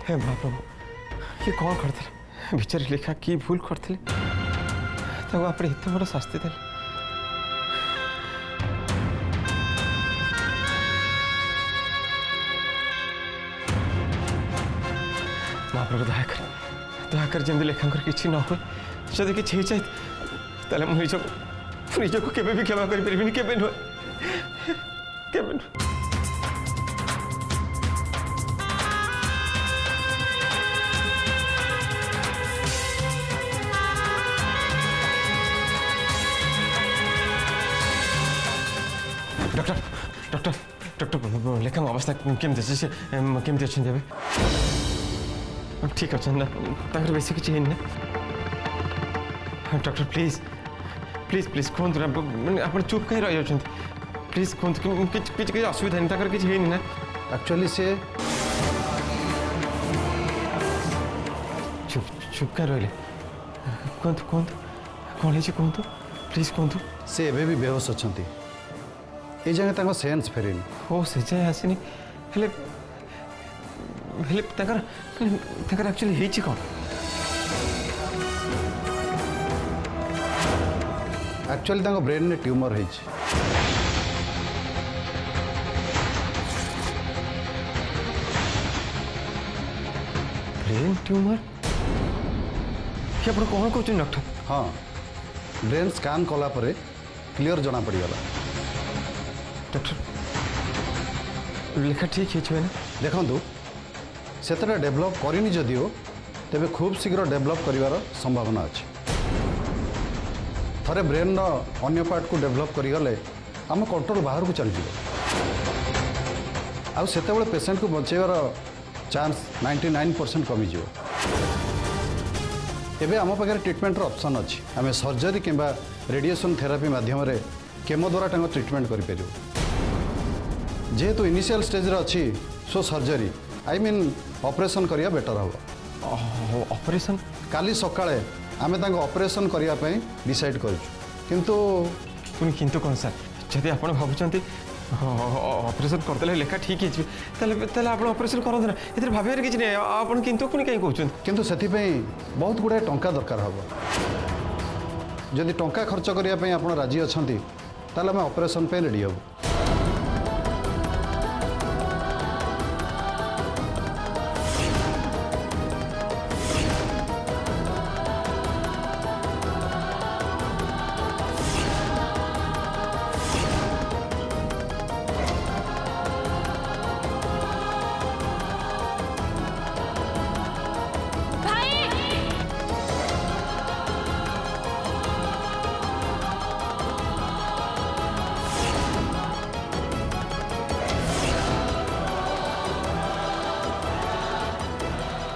हे महाप्रभु ये कौन करते बेचारी लेखा की भूल करते आप एत बड़ शास्ति दे महाप्रभु दयाकर जमी लेखांकर किसी न हुए जदि किसी हो जाए निजक के क्षमा कर केवे नुह डॉक्टर डॉक्टर डॉक्टर लेखा अवस्था केमती अच्छे केमती अच्छा ठीक अच्छे ना बेस किसी ना डॉक्टर प्लीज प्लीज प्लीज कहतु ना मैंने आप चुप कहीं रही जाती प्लीज कहतु कि असुविधा नहीं किसी ना एक्चुअली से चुप चुप कहीं रही कहतु कहतु कौन है कहतु प्लीज कहतु से एबे भी बेहोश अच्छा ये जाने सेन्स फेरनी हो से जाए आसनी एक्चुअली है कौन एक्चुअली ब्रेन में ट्यूमर है ब्रेन ट्यूमर ये आप कौन कहते डॉक्टर हाँ ब्रेन स्कान कला परे क्लियर जना पड़गला डॉक्टर लेखा ठीक है ना देखु से डेभलप करनी जदिओ तेरे खूब शीघ्र डेभलप कर संभावना अच्छी थरे ब्रेन अन्य पार्ट को डेभलप करें आम कंट्रोल बाहर को चलज आते पेसेंट को बचाइबार चांस 99% कमिज एवं आम पाखे ट्रिटमेंट ऑप्शन अच्छी आम सर्जरी कि रेडिएशन थेरापी माध्यम केमो द्वारा ट्रिटमेंट करें जेहेतु इनिशियल स्टेज अच्छी सो सर्जरी आई मीन ऑपरेशन करिया बेटर हम ऑपरेशन काली सकाळे आमे तांको ऑपरेशन करिया पई डिसाइड करू किंतु किंतु कौन सर जदि आप भावुंट ऑपरेशन करदे लेखा ठीक है आप ऑपरेशन करते ना ये भाव किसी नहीं आप किंतु पुणी कहीं कहते किंतु से बहुत गुड़ाए टंका दरकार हम जदि टंका खर्च करने आप राजी अच्छा ताल आम ऑपरेशन पे रेडी हबू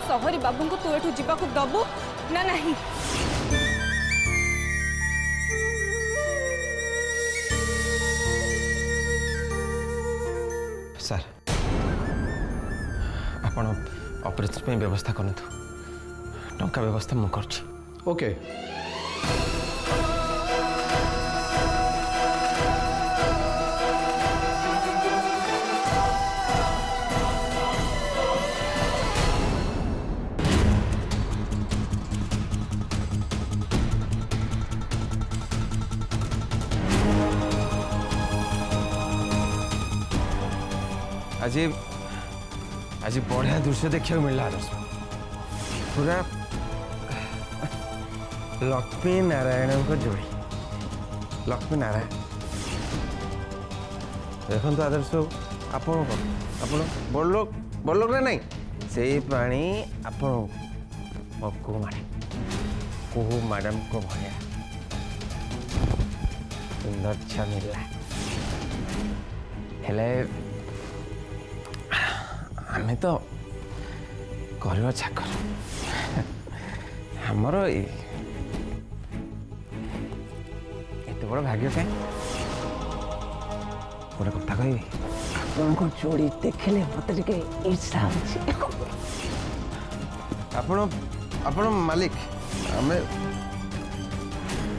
सहरी बाबू को तू एठू जीवा को दबू ना नहीं सर आपण ऑपरेशन व्यवस्था करु टंका व्यवस्था मु करछि ओके आज आज बढ़िया दृश्य देखा मिलला आदर्श पूरा लक्ष्मी नारायण जोड़ी लक्ष्मी नारायण देखो आदर्श आपण बड़ लोग ना नहीं से पानी आपण को मैडम को भाया सुंदर छा मिलला हेले आमे तो कर चाकर आमर एत बड़ भाग्य कहीं गोटे कथा कह आपको जोड़ी देखले मत ईर्षा आपण मालिक आमे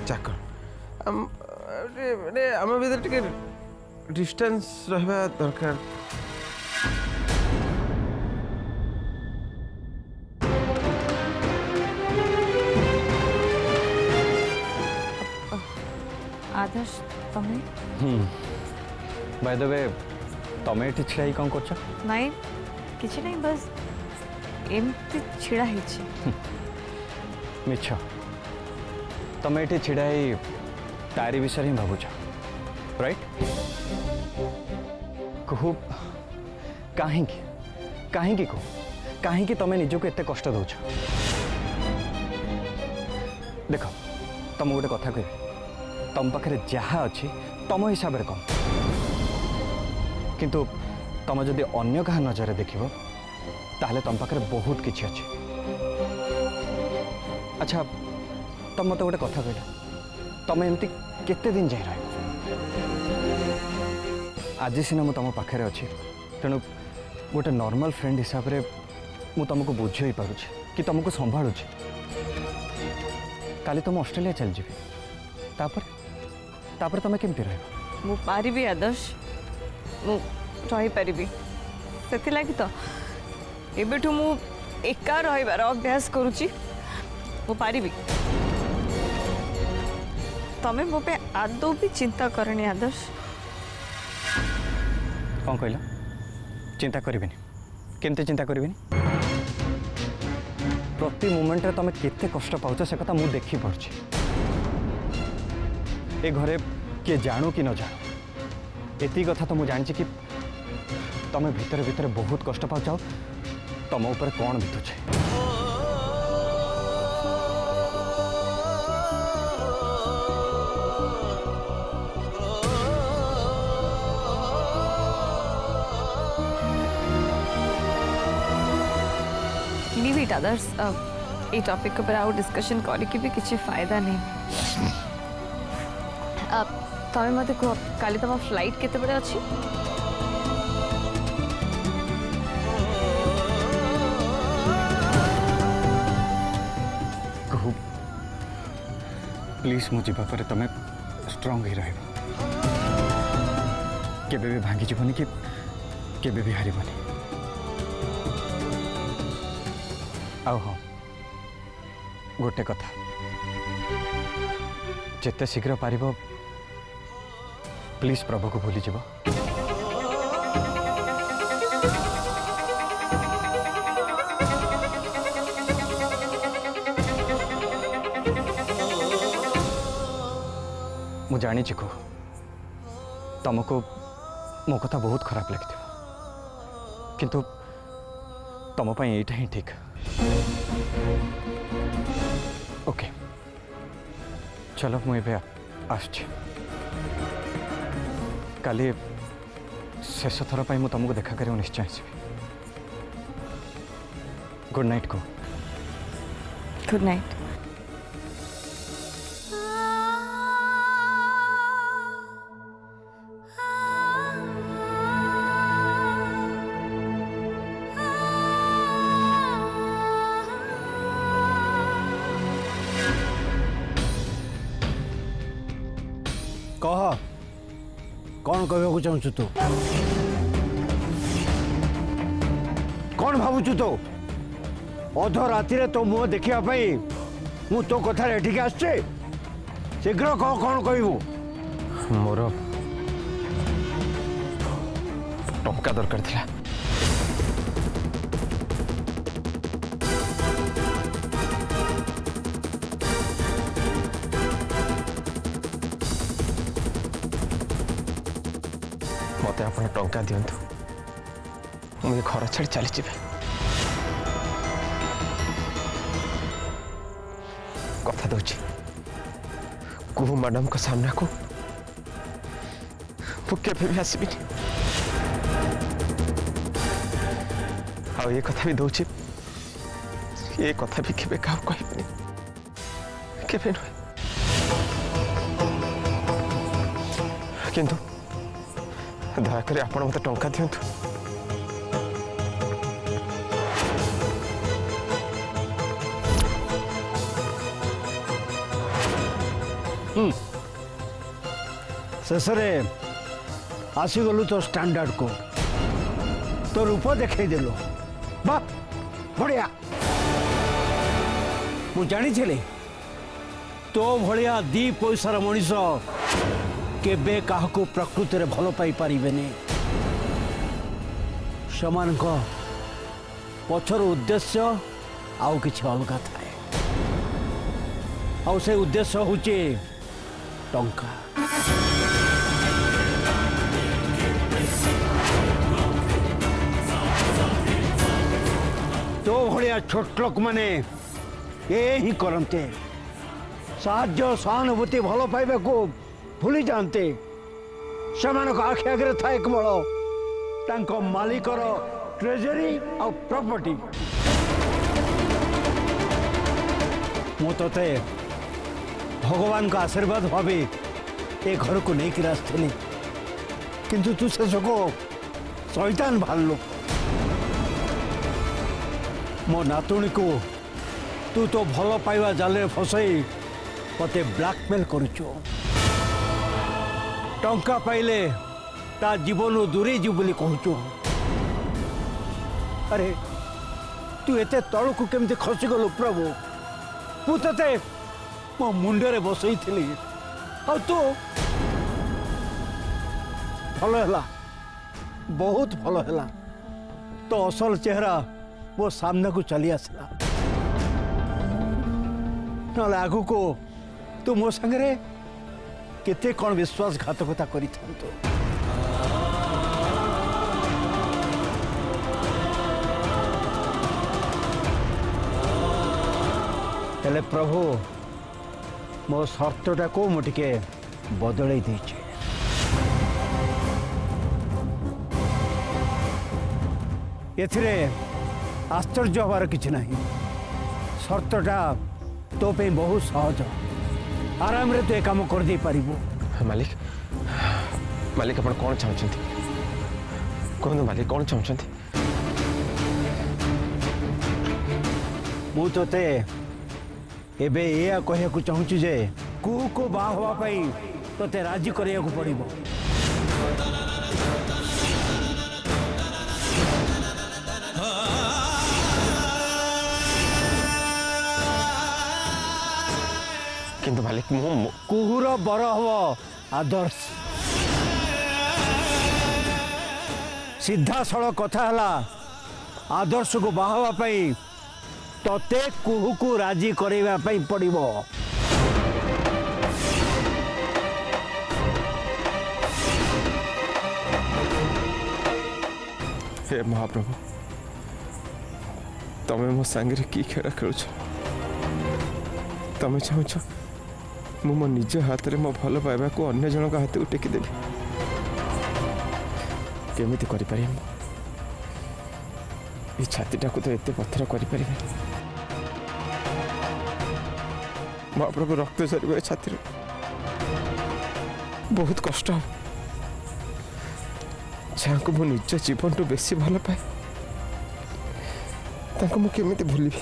चाकर आम भीतर टे डिस्टेंस, डिस्टेंस रहा दरकार। आदर्श तुम्हें बाय द वे तमें ये छिड़ा कौन कर नहीं किसी नहीं बस एमती छिड़ा है मिछ तमें ये छिड़ा तारी विषय ही भावुच राइट कहू कहीं कहीं कह कहीं तुम निजक एत कष्ट दौच देख तुम गोटे कथा कह तुम पाखे जहाँ अच्छी तुम हिसाब से कम किंतु तुम जदि अन्य क्या नजर देख ताहले तुम पाखे बहुत किछि अच्छे। अच्छा तुम मत गोटे कथा कह तुम एमती केते दिन जाए रह आज सीना मु तुम पाखे अच्छी तेणु गोटे नॉर्मल फ्रेंड हिसाब से मु तुमको बुझे पारुछि कि तुमको संभालुछि काली तुम ऑस्ट्रेलिया चल जी तापर तुम केमती रह मु पारिबी आदर्श मु रही पारिबी सेति लागि तो एबेठु मु एका रहिबार अभ्यास करूची मु पारिबी तमे मो पे आदौ भी चिंता करनी आदर्श कौन कहल चिंता करी केमती चिंता करी प्रति मोमेंट रे तुम केते कष्ट पाउछ से कथा मु देखी पारछि ए घरे किए जानू कि न जानू एती कथा तो मुझे जानी कि तुम भितर भितर बहुत कष्ट पाउछ तुम ऊपर कौन बीतुछे लीव इट आदर्श ये टॉपिक के ऊपर आउ डिस्कशन करके भी किसी फायदा नहीं तमें मत कह काली तुम फ्लाइट केते बड़े अच्छी कहू प्लीज मु जीवा पर तुम स्ट्रांग ही रह केबे भी भांगी जीवनी कि केबे भी हारिबनी आउ हाँ गोटे कथा जिते शीघ्र पार प्लीज प्रभु को भूली जीव मु जानी को तुमको मो कथा बहुत खराब लगी किंतु तुम यहीटा ही ठीक ओके चलो मुझे आसुची काली शेष थर पर तुमको देखा कर निश्चय आसबि गुड नाइट को गुड नाइट कह कौन कहू चाहू तू कौन भावुचु तो अध राति तो मुह देखापी मु तो कथार एठिक आसचे शीघ्र कह कौन कहबू मोर टंका दरकार थिला मत आप टंका दिंतु मुझे घर छाड़ी चली जाए कथा दूची कुहू मैडम को सामना को केवे भी आसबि ये कथा भी दूची ये कथा भी केवे क्या कहबनी केवे नुहे किंतु दयाक आपण मत टंका दिंतु शेष आसीगलु तो स्टैंडर्ड को तो रूप देखदेलु वाह बढ़िया मु जानी तो भलिया दी पैसार मनीष केबे काहकु प्रकृति रे भलो पाई पारिबेनी समान को पछर उद्देश्य आउ किछि अलगा थाए आउ से उद्देश्य होचे टंका तो भलिया छोट लोक माने ये ही करते साहाଯ୍ୟ सहानुभूति भल पाइबा को भूली जाते सेमानक आखि आगे थाए केवल तांको मालिकर ट्रेजरी और प्रॉपर्टी मु तोते भगवान का आशीर्वाद भावी ए घर को नहीं आसली किंतु तू से को शैतान भालू मो नातुणी को तू तो भल पाइबा जाले फसई मते ब्लैकमेल करुचु टंका पाइले ता जीवन दूरे जीव बोली कहचु अरे तू एते तल को केमते खसी गलु प्रभु मु तते मो मुंडरे बसई थिली आ तू भल हैला बहुत भल हैला तो असल चेहरा वो सामने को चली आसला ना आगु को तू मो संगे केते कौन विश्वासघातकता करी थांतो हेले प्रभु मो शर्तटा को मुटिके बदलई देछि एथिरे आश्चर्य हबार किछि नहीं शर्तटा तो पे बहुत सहज आराम रे तो ये काम कर दे पारिबो मालिक मालिक आपण कौन चाहते कहूँ मालिक कौन चाहते मु तोते एबे या कहया को चाहूची जे को बा हवा पाई तोते राजी करिया को पड़िबो किंतु मालिक कुहुर बर हव आदर्श सीधा सड़क कथा हला आदर्श को बाहवा पाई तते कुहू को राजी करेवा पाई पड़िबो हे महाप्रभु तमें मो सांगे की खेल खेल तमें चाहछ मु मो निज हाथ में मो भल पाइबा को अन्य जन हाथ को टेकीदेवी केमिति करि पारि ये छातीटा को तो एते पत्थर करि पारि महाप्रभु रक्त झर छाती बहुत कष्ट हम जहाँ को मो निज जीवन टू बेसी भल पाए ताको मु केमिति भूलिबी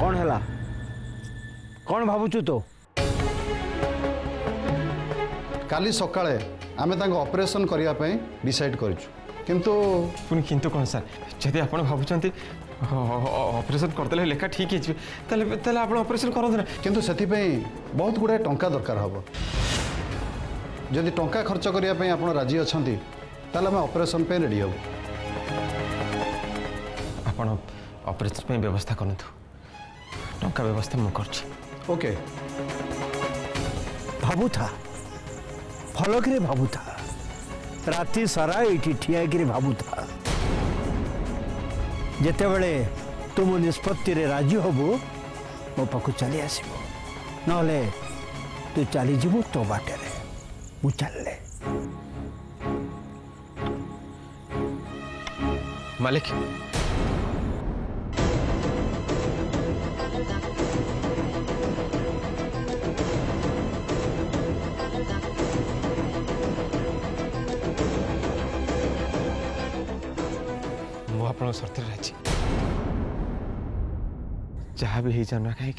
कौन हैला कौन भावुचु तो काली सकाळे आमे तांको ऑपरेशन करिया पई डिसाइड करिछु किंतु पुनी किंतु कौन सर जदि आपण भाबुचंती ऑपरेशन करदेले लेखा ठीक है ताले ताले आपण ऑपरेशन कर देना किंतु सेति पई बहुत गुडे टंका दरकार हबो जदि टंका खर्च करिया पई आपण राजी अछंती ताले हम ऑपरेशन पे रेडी हबो आपण ऑपरेशन पे व्यवस्था करंतु टंका व्यवस्था मु करछि ओके भाबू था फलकरे भाबू था राति सारा ये ठिया गिरी भाबू था जेते बड़े तुम निष्पत्ति रे राजी हबो मो पाखु चली आसीबो नहले तू चली जीवो तो बाटे रे मु चलले मालिक आपण शर्त राजी जहाँ भी हो जाना कहीं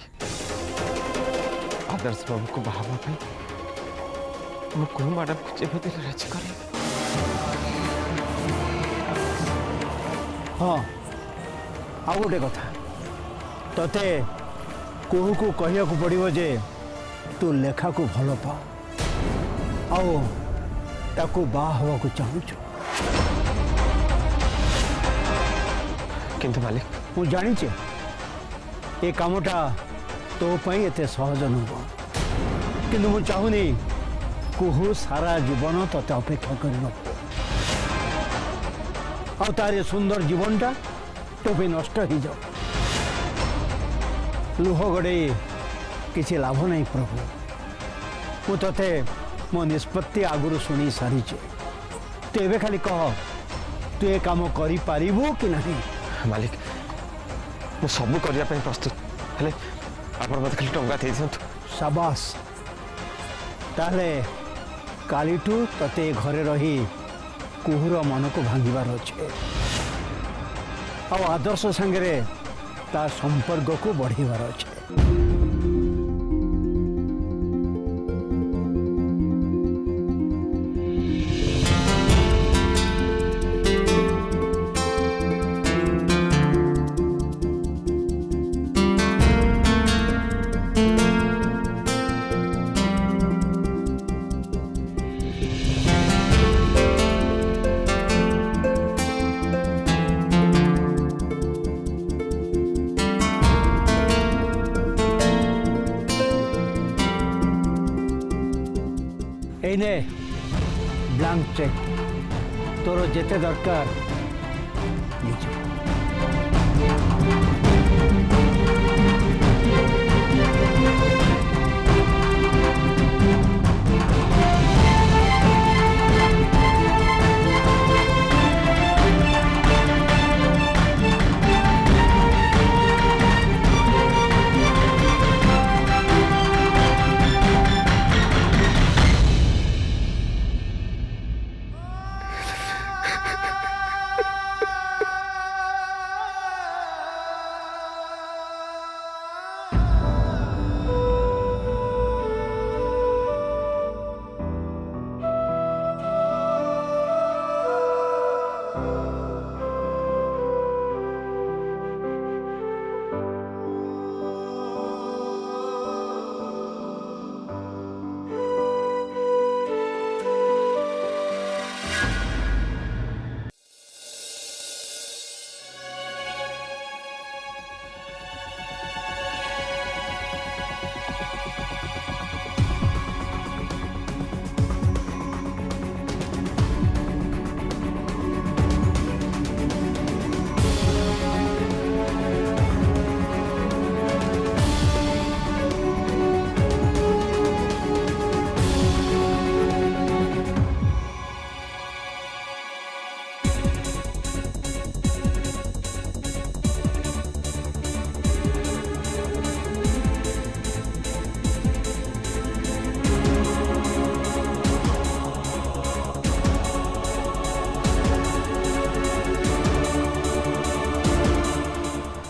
आदर्श बाबू को बाहर मुझे मैडम को जेबे दिल राजी कर हाँ आ गोटे कथा तते कोहू को कहिया को पड़िबो जे तू लेखा को भल पा आओ ताको बाह हवा को चाहूछु किंतु मालिक मु जानिचे ए कामटा तो पई एते सहज नुह किंतु मु चाहूनी कुहू सारा जीवन तते अपेक्षा कर तारे सुंदर जीवनटा तो भी नष्ट हो जाओ लुह गड़े किसी लाभ नहीं प्रभु मु ते मो निष्पत्ति आगुरी शुणी सारी तू एवं खाली कह तू ये कम कर कि नहीं मालिक मु सबू करने प्रस्तुत हेले आपण मत खाली टंका दे दियंतु शाबाश ताले कालीठू तते घरे रही कुहूर मन को भांगार अच्छे आदर्श संगे ता संपर्क को बढ़ार अच्छे एने ब्लैंक चेक तोर जेते दरकार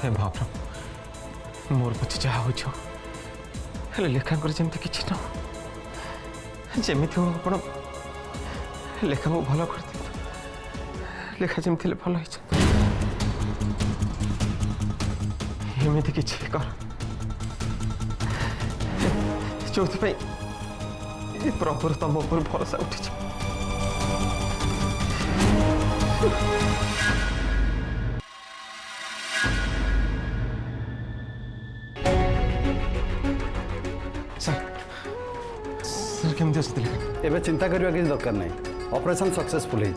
हे महाप्रभु मोर पछे जहा हो हेले लेखांकर जमती किछि न जमिति हो आपण लेखा को भलो कर दियंतु लेखा जमती भलो होइछ एमिति किछि कर चौथि पे प्रभुर तम ऊपर भरोसा उठिछ केमती आसते एबे चिंता करवा किसी दरकार नहीं ऑपरेशन सक्सेसफुल है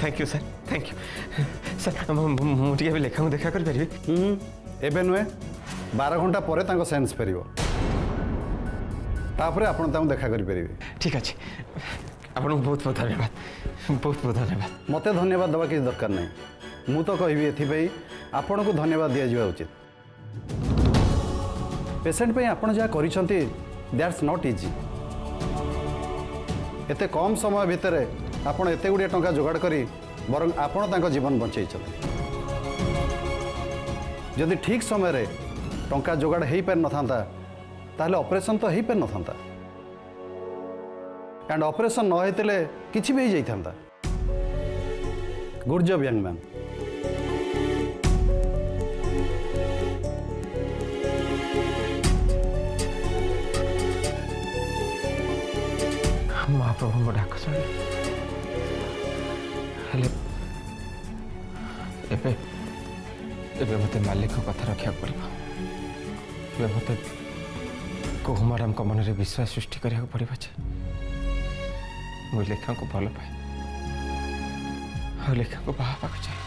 thank you sir thank you sir मुझे लेखा देखा कर पारि एबे नुहे 12 घंटा पर सेन्स फेर तापर आपण देखा करें ठीक अच्छे आपको बहुत बहुत धन्यवाद बहुत बहुत धन्यवाद मते धन्यवाद देवा किसी दरकार नहीं मु तो कहबी एथि आपण को धन्यवाद दिया जावा उचित पेशेंट पे आपण जहाँ करिसंती दैट्स नॉट इजी एते कम समय भितर आपण एते गुड़िया टंका जोगाड़ करी बरं आपण तांको जीवन बंचई जदि ठीक समय रे टंका जोगाड़ हो पार नथा ताहले ऑपरेशन तो हो पार नथा एंड ऑपरेशन न होते किछि भी हो जाइथांता गुड जॉब यंग मैन। महाप्रभु डाक शुणी मत मालिक कथा रखा पड़ो मत कोहु मैडम मन में विश्वास सृष्टि करा पड़ो जे मुझे लेखा को भल पाए लेखा को बाहा पाक चाहे।